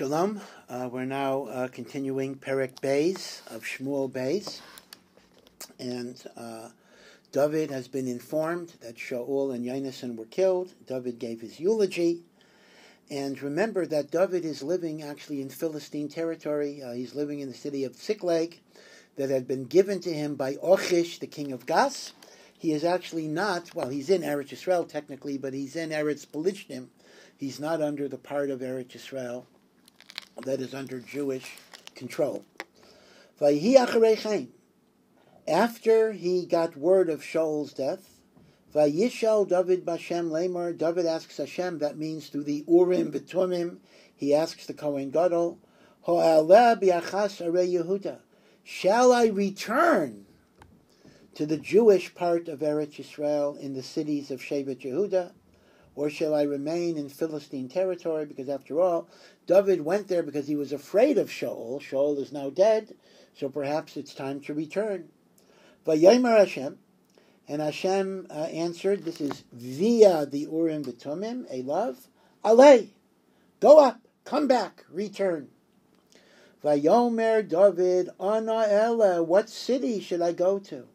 Shalom. We're now continuing Perek Beis of Shmuel Beis, and David has been informed that Shaul and Yonasan were killed. David gave his eulogy, and remember that David is living actually in Philistine territory. He's living in the city of Ziklag that had been given to him by Achish, the king of Gas. He is actually not, well, he's in Eretz Yisrael technically, but he's in Eretz Palestine. He's not under the part of Eretz Yisrael that is under Jewish control. After he got word of Shaul's death, Vayishal David Bashem Lemar, David asks Hashem, that means through the Urim V'Tumim, he asks the Kohen Gadol, Ho'aleh bi'achas arei Yehuda, shall I return to the Jewish part of Eretz Yisrael in the cities of Shevet Yehuda, or shall I remain in Philistine territory? Because after all, David went there because he was afraid of Shaul. Shaul is now dead, so perhaps it's time to return. Vayomer Hashem, and Hashem answered, this is via the Urim V'Tumim, a love, Alei, go up, come back, return. Vayomer David, Ana Ela, what city should I go to?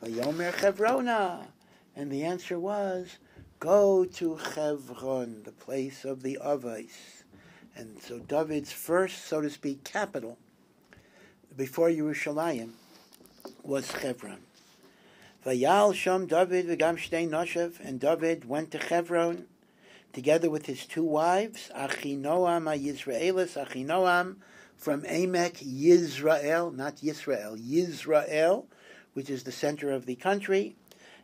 Vayomer Chevrona, and the answer was, go to Hebron, the place of the Avos. And so David's first, so to speak, capital before Yerushalayim was Hebron. Vayal Sham David v'gam shtei noshev, and David went to Hebron together with his two wives, Achinoam Yisraelis, Achinoam from Emek Yisrael, not Yisrael, Yisrael, which is the center of the country,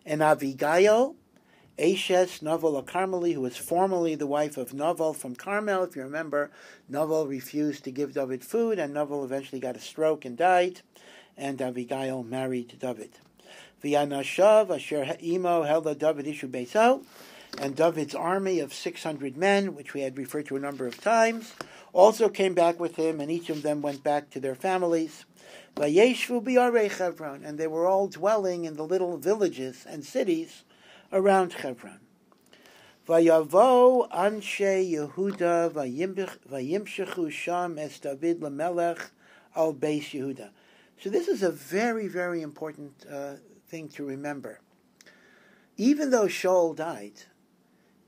and Avigail, Eshes Novel Carmeli, who was formerly the wife of Novel from Carmel. If you remember, Novel refused to give David food, and Novel eventually got a stroke and died, and Abigail married David. V'yanashav asher ha'imo hela David ishu beiso, and David's army of 600 men, which we had referred to a number of times, also came back with him, and each of them went back to their families. Vayeshvu bi'arei Hebron, and they were all dwelling in the little villages and cities around Hebron. Vayavo anshe Yehuda vayimshechu sham es David lemelech al beis Yehuda. So this is a very, very important thing to remember. Even though Shaul died,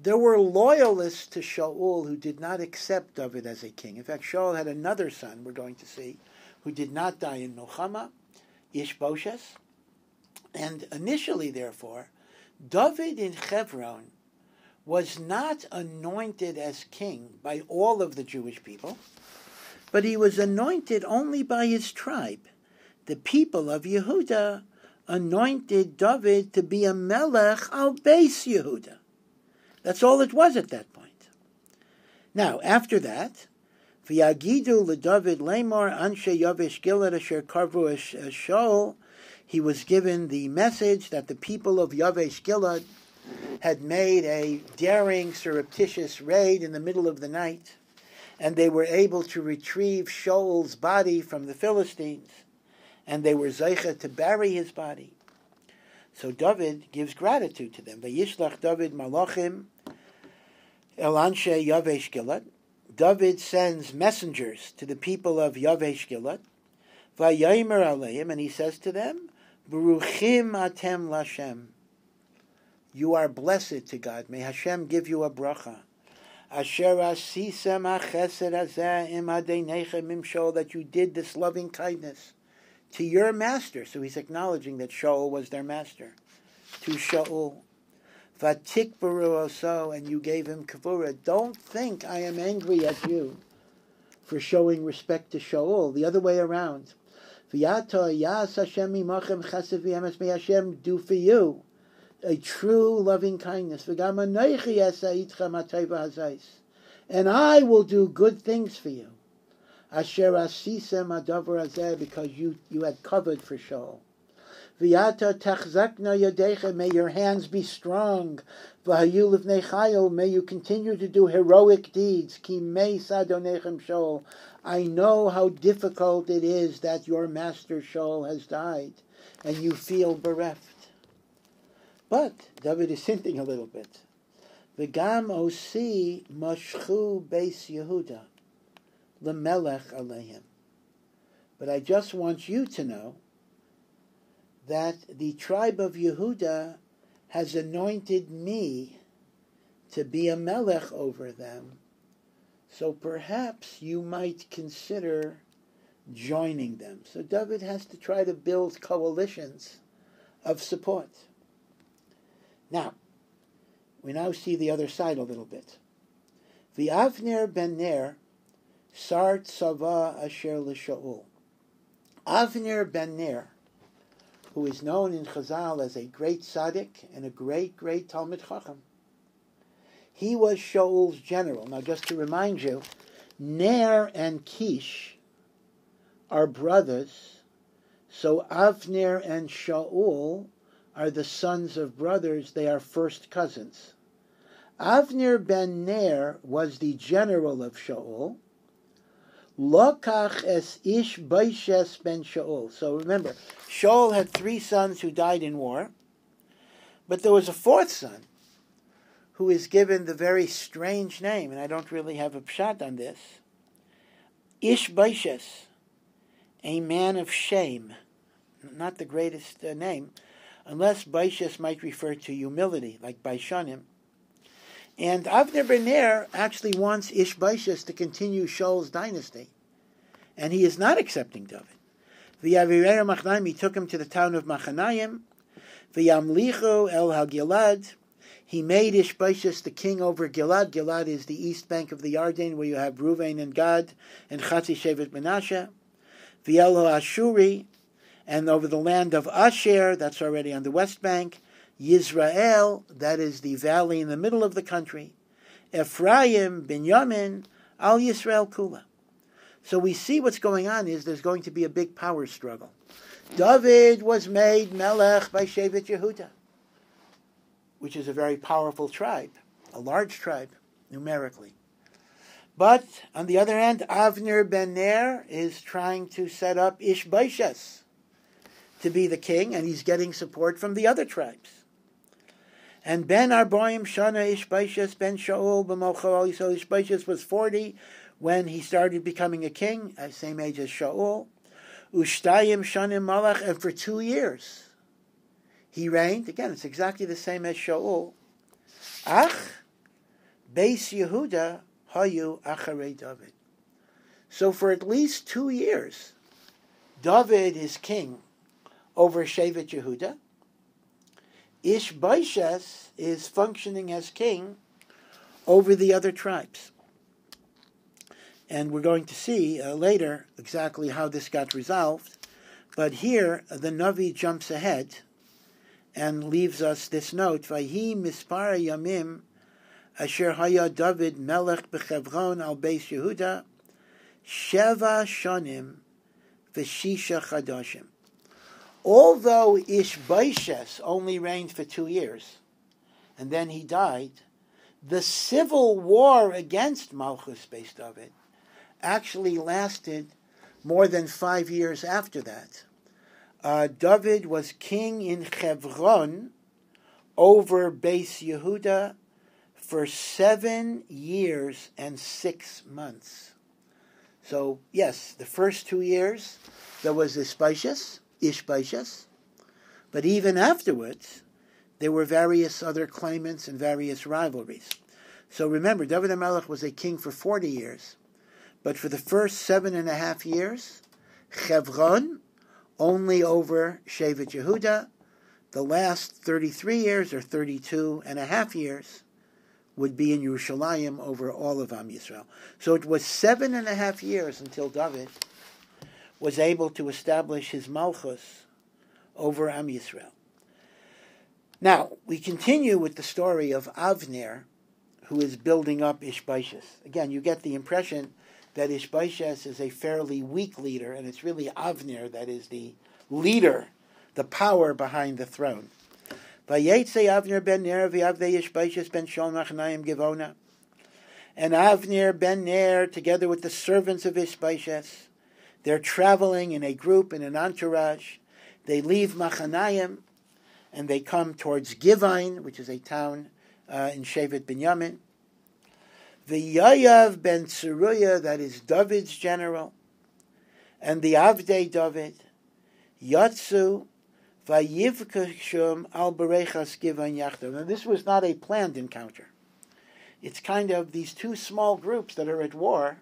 there were loyalists to Shaul who did not accept David as a king. In fact, Shaul had another son, we're going to see, who did not die in Milchama, Ishbosheth. And initially, therefore, David in Hebron was not anointed as king by all of the Jewish people, but he was anointed only by his tribe. The people of Yehuda anointed David to be a melech al beis Yehuda. That's all it was at that point. Now, after that, v'yagidu leDavid lemor anshe Yavesh Gilad asher karvu Shaul, he was given the message that the people of Yavesh Gilad had made a daring, surreptitious raid in the middle of the night, and they were able to retrieve Shaul's body from the Philistines, and they were zeicha to bury his body. So David gives gratitude to them. Vayishlach David malachim el anshe Yavesh Gilad. David sends messengers to the people of Yavesh Gilad. Vayomer aleim, and he says to them, Baruchim atem lashem. You are blessed to God. May Hashem give you a bracha. Asher asisem achesed hazeh im adeinechem im Shaul, that you did this loving kindness to your master. So he's acknowledging that Shaul was their master. To Shaul. Vatik baru oso, and you gave him kavura. Don't think I am angry at you for showing respect to Shaul. The other way around. May Hashem do for you a true loving kindness. And I will do good things for you. Because you had covered for Shaul. May your hands be strong. May you continue to do heroic deeds. I know how difficult it is that your master Shaul has died, and you feel bereft. But David is hinting a little bit. V'gam osi mashchu beis Yehuda. lemelech aleihim. But I just want you to know that the tribe of Yehuda has anointed me to be a melech over them. So perhaps you might consider joining them. So David has to try to build coalitions of support. Now, we now see the other side a little bit. V'Avner ben Ner sar tzava asher l'Shaul. Avner ben Ner, who is known in Chazal as a great tzaddik and a great, great Talmid Chacham. He was Shaul's general. Now, just to remind you, Ner and Kish are brothers, so Avner and Shaul are the sons of brothers. They are first cousins. Avner ben Ner was the general of Shaul. Lokach es ish Beishes ben Shaul. So remember, Shaul had 3 sons who died in war, but there was a 4th son who is given the very strange name, and I don't really have a pshat on this. Ish Beishes, a man of shame. Not the greatest name, unless Beishes might refer to humility, like Beishanim. And Avner ben Ner actually wants Ish Beishes to continue Shaul's dynasty. And he is not accepting David. V'yavirei Machnayim, he took him to the town of Machanayim. V'yamlichu el ha-Gilad, he made Ish Beishes the king over Gilad. Gilad is the east bank of the Yarden, where you have Ruvain and Gad, and Chatzi Shevet Menashe. V'yelho Ashuri, and over the land of Asher, that's already on the west bank. Yisrael, that is the valley in the middle of the country. Ephraim, Binyamin, Al Yisrael Kula. So we see what's going on is there's going to be a big power struggle. David was made Melech by Shevet Yehuda, which is a very powerful tribe, a large tribe, numerically. But, on the other hand, Avner ben Ner is trying to set up Ish Beishes to be the king, and he's getting support from the other tribes. And Ben Arboim Shana Ish Beishes ben Shaul b'Molcho. So Ish Beishes was 40 when he started becoming a king, at the same age as Shaul. Ushtayim Shanim Malach, and for 2 years he reigned. Again, it's exactly the same as Shaul. Ach Beis Yehuda hayu acharei David. So for at least 2 years, David is king over Shevet Yehuda. Ish Beishes is functioning as king over the other tribes. And we're going to see later exactly how this got resolved. But here, the Navi jumps ahead and leaves us this note, Vayhi mispara yamim asher haya David melech b'Chevron al Beis Yehuda sheva shanim v'shisha chadashim. Although Ish Beishes only reigned for 2 years, and then he died, the civil war against Malchus Beis David actually lasted more than 5 years after that. David was king in Chevron over Beis Yehuda for 7 years and 6 months. So, yes, the first 2 years, there was Ish Beishes, but even afterwards, there were various other claimants and various rivalries. So remember, David HaMelech was a king for 40 years, but for the first 7.5 years, Chevron, only over Shevet Yehuda. The last 33 years, or 32.5 years, would be in Yerushalayim over all of Am Yisrael. So it was 7.5 years until David was able to establish his Malchus over Am Yisrael. Now, we continue with the story of Avner, who is building up Ish Beishes. Again, you get the impression that Ish Beishes is a fairly weak leader, and it's really Avner that is the leader, the power behind the throne. Vayetze Avner ben Ner v'Avdei Ish Beishes ben Shaul Machanayim Givona. And Avner ben Ner, together with the servants of Ish Beishes, they're traveling in a group, in an entourage. They leave Machanayim, and they come towards Givain, which is a town in Shevet Binyamin. the Yoav ben Tzeruya, that is David's general, and the Avdei David, Yatsu, Vayivkashum al Berechas Givan Yachdav. Now this was not a planned encounter. It's kind of these two small groups that are at war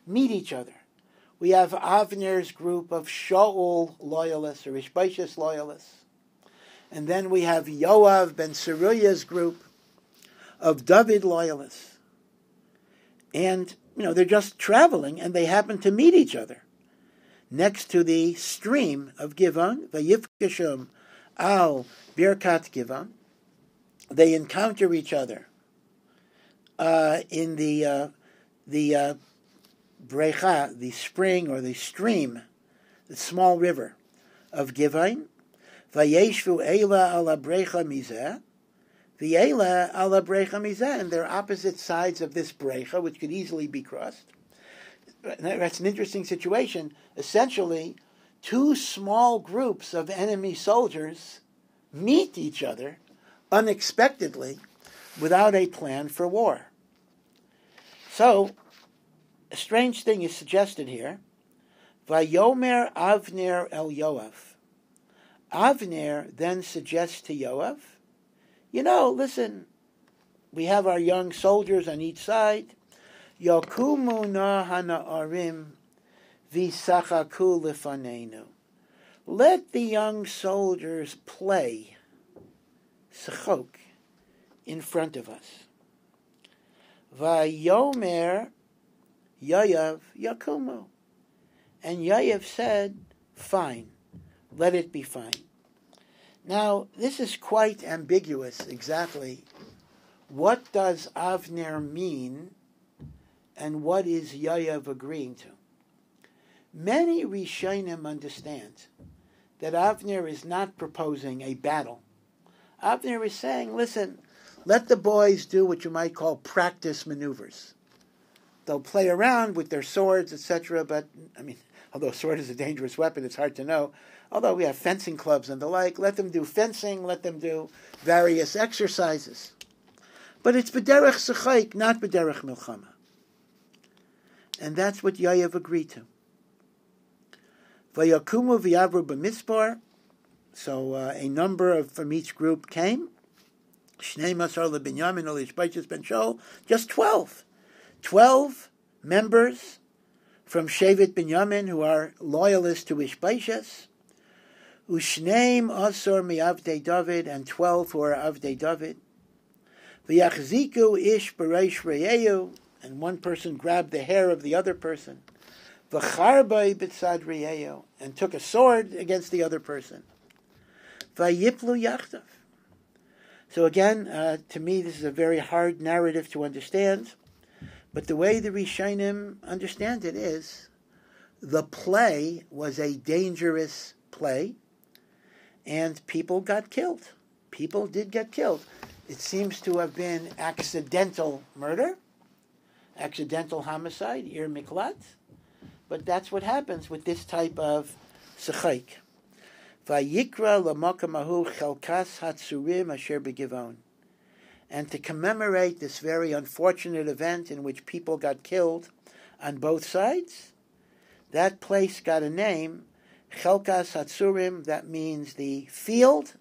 meet each other. We have Avner's group of Shaul loyalists or Ishbaishas loyalists. And then we have Yoav ben Tzeruya's group of David loyalists. And, they're just traveling and they happen to meet each other next to the stream of Givon, Vayivkashum al Birkat Givon. They encounter each other in the Brecha, the spring or the stream, the small river of Givon. Vayeshvu Eila ala Brecha Mizeh, V'Eila ala Brecha Mizeh, and they're opposite sides of this Brecha, which could easily be crossed. That's an interesting situation. Essentially, two small groups of enemy soldiers meet each other unexpectedly without a plan for war. So, a strange thing is suggested here. Vayomer Avner el Yoav. Avner then suggests to Yoav, listen, we have our young soldiers on each side. Yokumu na hana'arim v'sachaku lefanenu. Let the young soldiers play, sachok, in front of us. Vayomer Yoav Yakumu. And Yoav said, fine, let it be fine. Now, this is quite ambiguous exactly. What does Avner mean and what is Yoav agreeing to? Many Rishonim understand that Avner is not proposing a battle. Avner is saying, listen, let the boys do what you might call practice maneuvers. They'll play around with their swords, etc., but, although a sword is a dangerous weapon, it's hard to know. Although we have fencing clubs and the like, let them do fencing, let them do various exercises. But it's b'derech sechaik, not b'derech milchama. And that's what Yoav agreed to. Vayakumu v'yavru b'mispar. So a number from each group came. Shnei masar leBinyamin ol Ishbaishas ben Shaul. Just 12. 12 members from Shevet Binyamin who are loyalists to Ishbaishas. Ushneim asor mi'avdei David, and 12 who are avdei David. V'yachziku ish b'reish re'eu, and one person grabbed the hair of the other person. V'charbay b'tzad re'eu, and took a sword against the other person. V'yiplu yachdav. So again, to me, this is a very hard narrative to understand. But the way the Rishonim understand it is, the play was a dangerous play, and people got killed. People did get killed. It seems to have been accidental murder, accidental homicide, ir miklat. But that's what happens with this type of sechaik. Vayikra l'makamahu chelkas hatzurim asher begivon. And to commemorate this very unfortunate event in which people got killed on both sides, that place got a name, Chelkas Hatzurim, that means the field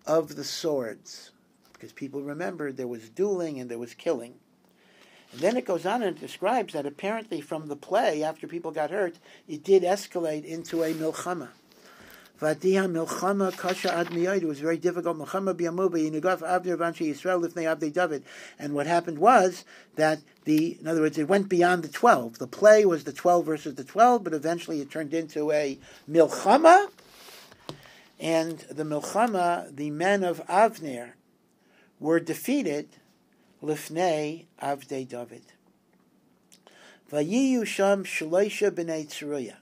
of the swords. Because people remembered there was dueling and there was killing. And then it goes on and describes that apparently from the play, after people got hurt, it did escalate into a milchama. Vadiha milchama kasha ad miyad. It was very difficult. Milchama biyamu b'yinugaf avner v'anshei Yisrael lifnei avdei David. And what happened was that in other words, it went beyond the 12. The play was the 12 versus the 12, but eventually it turned into a milchama. And the milchama, the men of Avner, were defeated lifnei avdei David. Vayiyu sham shloisha b'nei Tzeruya.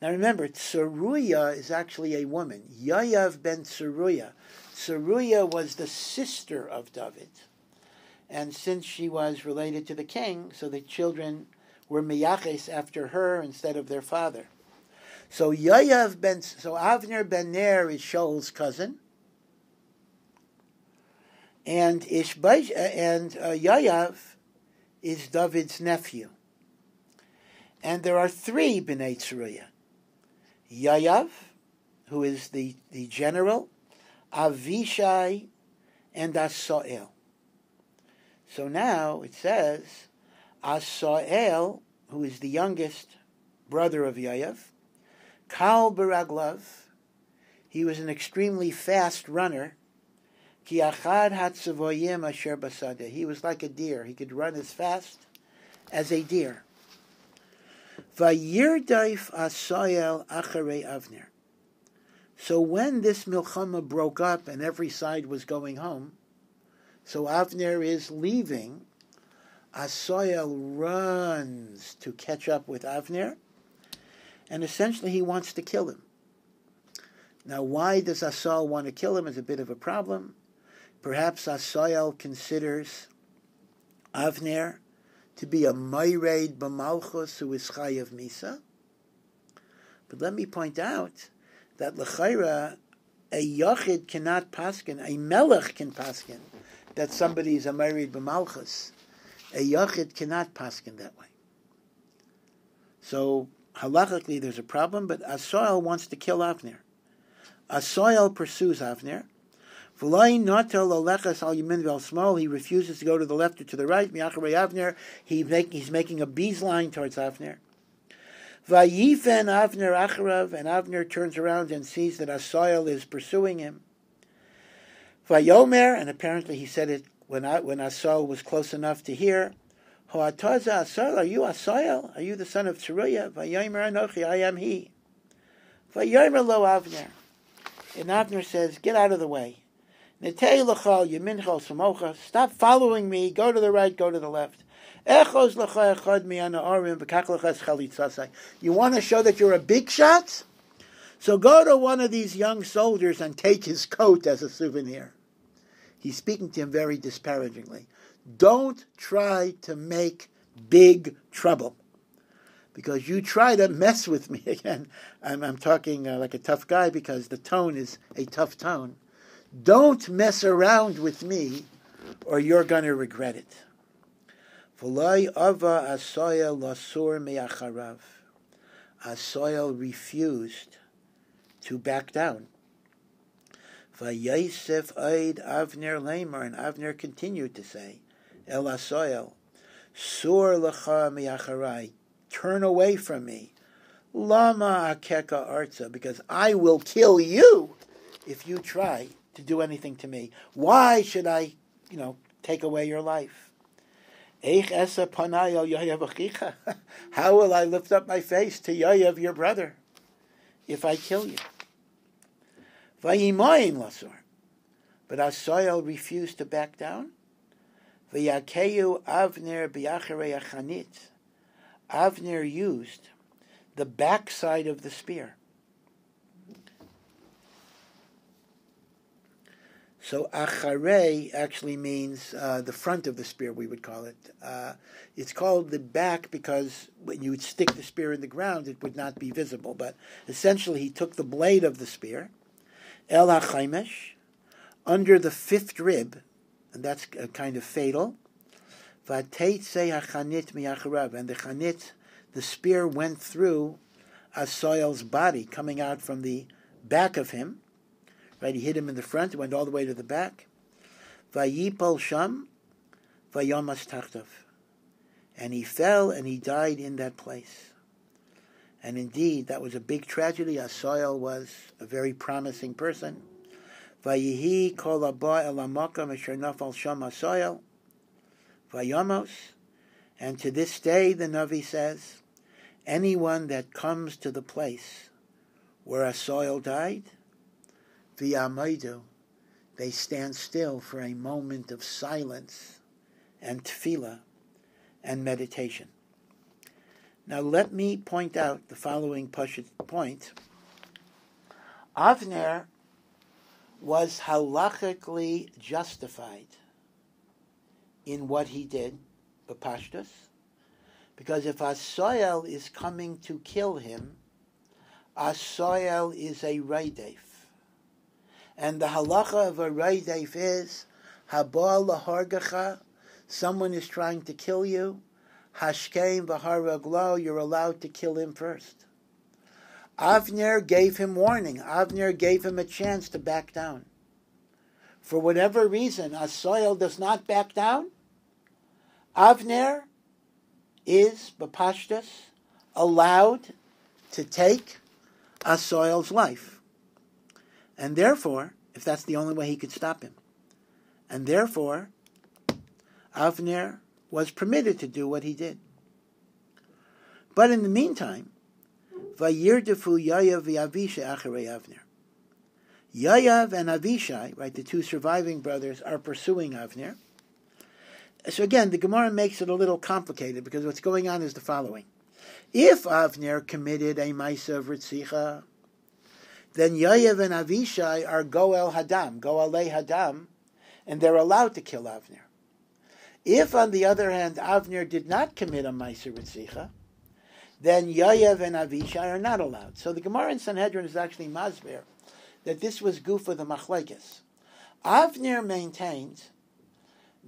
Now remember, Tzeruya is actually a woman. Yoav ben Tzeruya. Tzeruya was the sister of David. And since she was related to the king, so the children were miyaches after her instead of their father. So Avner ben Ner is Shaul's cousin. And Yoav is David's nephew. And there are 3 Bnei Tzeruya. Yoav, who is the general, Avishai, and Asael. So now it says, Asael, who is the youngest brother of Yoav, Kal Baraglav, he was an extremely fast runner. Ki achad hatzavoyim asher basada. He was like a deer. He could run as fast as a deer. Vayirdaif Asael acharei Avner. So when this milchama broke up and every side was going home, so Avner is leaving, Asael runs to catch up with Avner, and essentially he wants to kill him. Now, why does Asael want to kill him is a bit of a problem. Perhaps Asael considers Avner to be a Mayreid B'malchus who is Chayav Misa. But let me point out that L'chaira, a Yachid cannot paskin, a Melech can paskin, that somebody is a Mayreid B'malchus. A Yachid cannot paskin that way. So, halachically there's a problem, but Asael wants to kill Avner. Asael pursues Avner. He refuses to go to the left or to the right. Avner, he's making a beeline towards Avner. Vayifen Avner acharav, and Avner turns around and sees that Asael is pursuing him. Vayomer, and apparently he said it when Asael was close enough to hear. Hoataza Asael, are you Asael? Are you the son of Tzeruya? Vayomer Anochi, I am he. Vayomer lo Avner. And Avner says, get out of the way. Stop following me. Go to the right, go to the left. You want to show that you're a big shot? So go to one of these young soldiers and take his coat as a souvenir. He's speaking to him very disparagingly. Don't try to make big trouble. Because you try to mess with me again. I'm talking like a tough guy because the tone is a tough tone. Don't mess around with me or you're going to regret it. Asael refused to back down. Vayisef Eid Avner Lamer, and Avner continued to say, El Asael, Sur Lacha Miacharai, turn away from me. Lama Akeka Arza, because I will kill you if you try to do anything to me. Why should I, take away your life? How will I lift up my face to Yoav, your brother, if I kill you? But Asael refused to back down. Avner biacharei achanit. Avner used the backside of the spear. So acharei actually means the front of the spear, we would call it. It's called the back because when you would stick the spear in the ground, it would not be visible. But essentially, he took the blade of the spear, el hachaimesh, under the 5th rib, and that's kind of fatal. Vateitze hachanit miacharav, and the chanit, the spear went through Asael's body, coming out from the back of him. Right, he hit him in the front, it went all the way to the back. Vayipol sham, vayamas tachtav, and he fell and he died in that place. And indeed, that was a big tragedy. Asael was a very promising person. Vayihi kol haba el hamakam asher nafal sham Asael, vayamos, and to this day, the Navi says, anyone that comes to the place where Asael died, v'yamaydu, they stand still for a moment of silence and tefillah and meditation. Now let me point out the following point. Avner was halachically justified in what he did, b'pashtus, because if Asael is coming to kill him, Asael is a raidef. And the halacha of a raidef is, haba lahargacha, someone is trying to kill you, hashkein v'haraglo, you're allowed to kill him first. Avner gave him warning. Avner gave him a chance to back down. For whatever reason, Asoil does not back down. Avner is, b'pashtus, allowed to take Asoil's life. And therefore, if that's the only way he could stop him, and therefore, Avner was permitted to do what he did. But in the meantime, Vayirdefu Yayav v'Avishai acharei Avner. Yayav and Avishai, right, the two surviving brothers, are pursuing Avner. So again, the Gemara makes it a little complicated because what's going on is the following. If Avner committed a Maisa of Ritzicha, then Yayav and Avishai are Goel Hadam, Goalei Hadam, and they're allowed to kill Avner. If, on the other hand, Avner did not commit a Maisa Ritzicha, then Yayav and Avishai are not allowed. So the Gemara in Sanhedrin is actually masber that this was Gufa the Machlekes. Avner maintains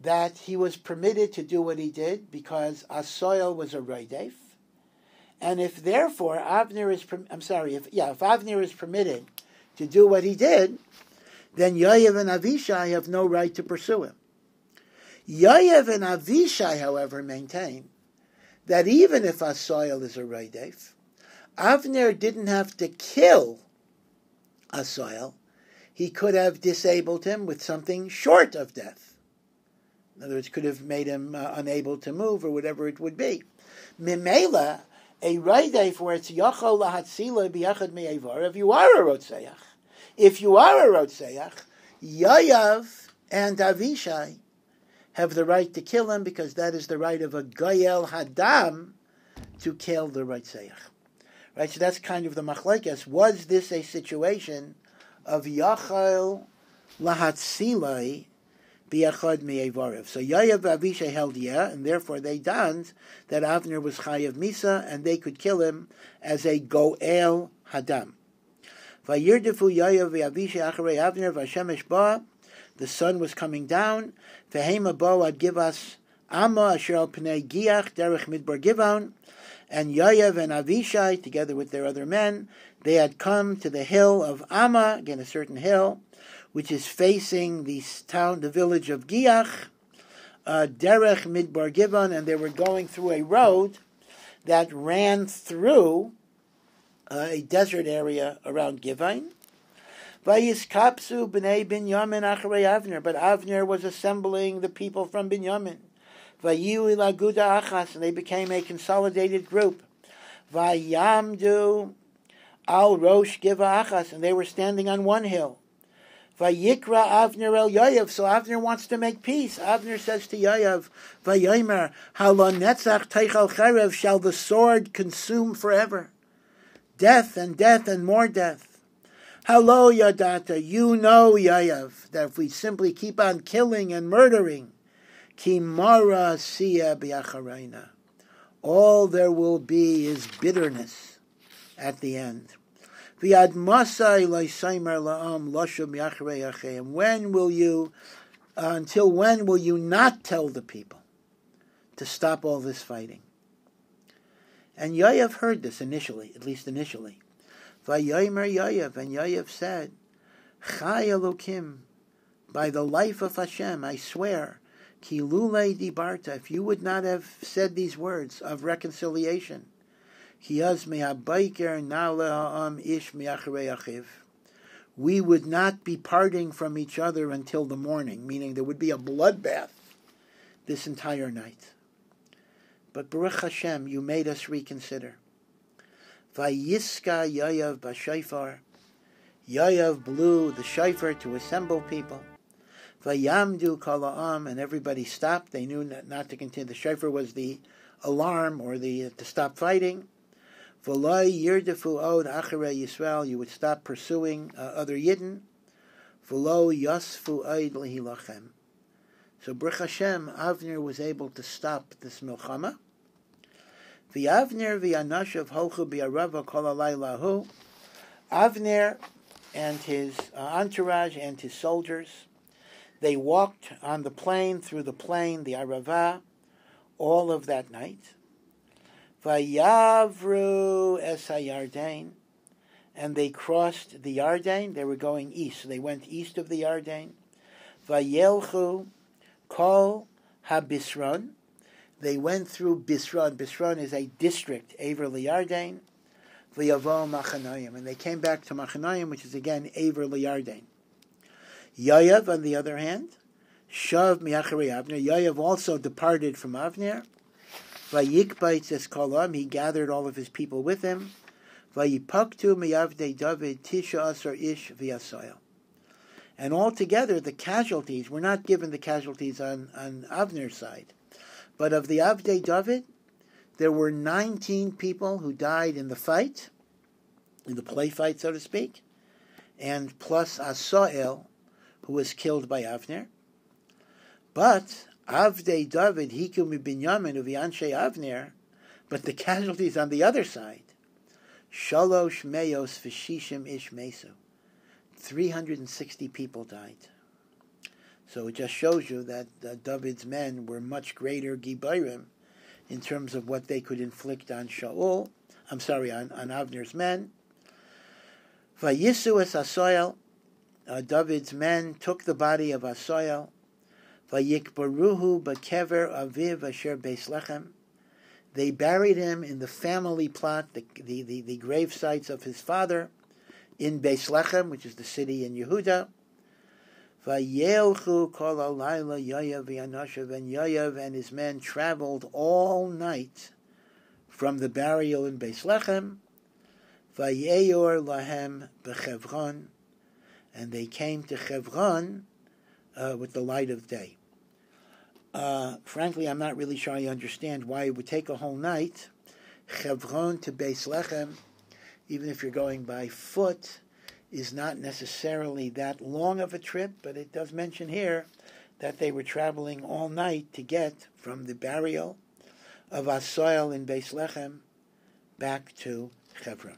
that he was permitted to do what he did because Asoil was a Roidef, and if therefore Avner is, if Avner is permitted to do what he did, then Yayav and Avishai have no right to pursue him. Yayav and Avishai, however, maintain that even if Asoil is a Roidef, Avner didn't have to kill Asoil. He could have disabled him with something short of death. In other words, could have made him unable to move or whatever it would be. Mimela, a Roidef where it's Yachol Lahatzila B'Yachad Me'evar, if you are a Rotzeach, Yayav and Avishai have the right to kill him because that is the right of a Goyel Hadam to kill the Rotzeach. Right, so that's kind of the machlekes. Was this a situation of Yachol Lahatzilai B'Yachad Me'evarev? So Yayav Avishai held and therefore they donned that Avner was Chayav Misa, and they could kill him as a Goel Hadam. Vayirdefu Yayav Avishai acharei Avner v'Hashemesh ba. The sun was coming down. V'heima bo ad Givas Amma asher al pnei Giach derech midbar Givon. And Yayav and Avishai, together with their other men, they had come to the hill of Amma, again a certain hill, which is facing the town, the village of Giach, derech midbar Givon, and they were going through a road that ran through a desert area around Givon. Vayiskapsu b'nei Binyamin acharei Avner, but Avner was assembling the people from Binyamin. Vayiu ilaguda achas, and they became a consolidated group. Vayamdu al rosh giva achas, and they were standing on one hill. Vayikra Avner el Yayav, so Avner wants to make peace. Avner says to Yayav, Vayomer, halon netzach teichal cherev, shall the sword consume forever? Death and more death. Hello, Yadata, you know, Yayav, that if we simply keep on killing and murdering, Kimara siya bi'acharayna, all there will be is bitterness at the end. V'yad masai lo'isaymer la'am lashum yacharei acheim. When will you, until when will you not tell the people to stop all this fighting? And Yayav heard this initially, at least initially. Vayomer Yayav, and Yayav said, Chai Elokim, by the life of Hashem, I swear, Ki lulei dibarta, if you would not have said these words of reconciliation, Ki az me'habayker na'le ha'am ish me'acharei achiv, we would not be parting from each other until the morning, meaning there would be a bloodbath this entire night. But Baruch Hashem, you made us reconsider. Vayiska Yayav b'shofar. Yayav blew the shofar to assemble people. Vayamdu kol ha'am, and everybody stopped. They knew not to continue. The shofar was the alarm or to stop fighting. V'loi yirdefu od acharei Yisrael, you would stop pursuing other Yidden. V'lo yasfu od lehilachem. So Baruch Hashem, Avner was able to stop this milchama. V'Avner v'Anashav holchu b'Arava kol halayla. Avner and his entourage and his soldiers, They walked on the plain, through the plain, the Arava, all of that night. Vayavru es hayardain, and they crossed the Yarden. They were going east. So they went east of the Yarden. Vayelchu kol habisron. They went through Bisron. Bisron is a district, Aver Liyarden. V'yavo Machanayim. And they came back to Machanayim, which is again Aver Liyarden. Yoav, on the other hand, Shav mi'acharei Avner. Yoav also departed from Avner. Vayikbaitz es kolam. He gathered all of his people with him. Vayipaktu miyavdei David tisha asar ish v'yasoil. And altogether, the casualties, we're not given the casualties on Avner's side. But of the Avdei David, there were 19 people who died in the fight, in the play fight, so to speak, and plus Asael, who was killed by Avner. But Avdei David, Hiku mi Binyamin uvi Anshe Avner, but the casualties on the other side, Shalosh Meos v'shishim ish mesu. 360 people died. So it just shows you that David's men were much greater Gibayrim in terms of what they could inflict on on Avner's men. Vayisu es Asoel. David's men took the body of Asoel. Vayikbaruhu b'kever aviv asher Beis Lechem. They buried him in the family plot, the grave sites of his father, in Beis Lechem, which is the city in Yehuda. Vayelchu kol halayla Yoav v'yanashav, and Yoav and his men traveled all night from the burial in Beis Lechem. Vayeyor lahem b'Chevron, and they came to Chevron with the light of day. Frankly, I'm not really sure I understand why it would take a whole night. Chevron to Beis Lechem, even if you're going by foot, is not necessarily that long of a trip, but it does mention here that they were traveling all night to get from the burial of Asoel in Beis Lechem back to Chevron.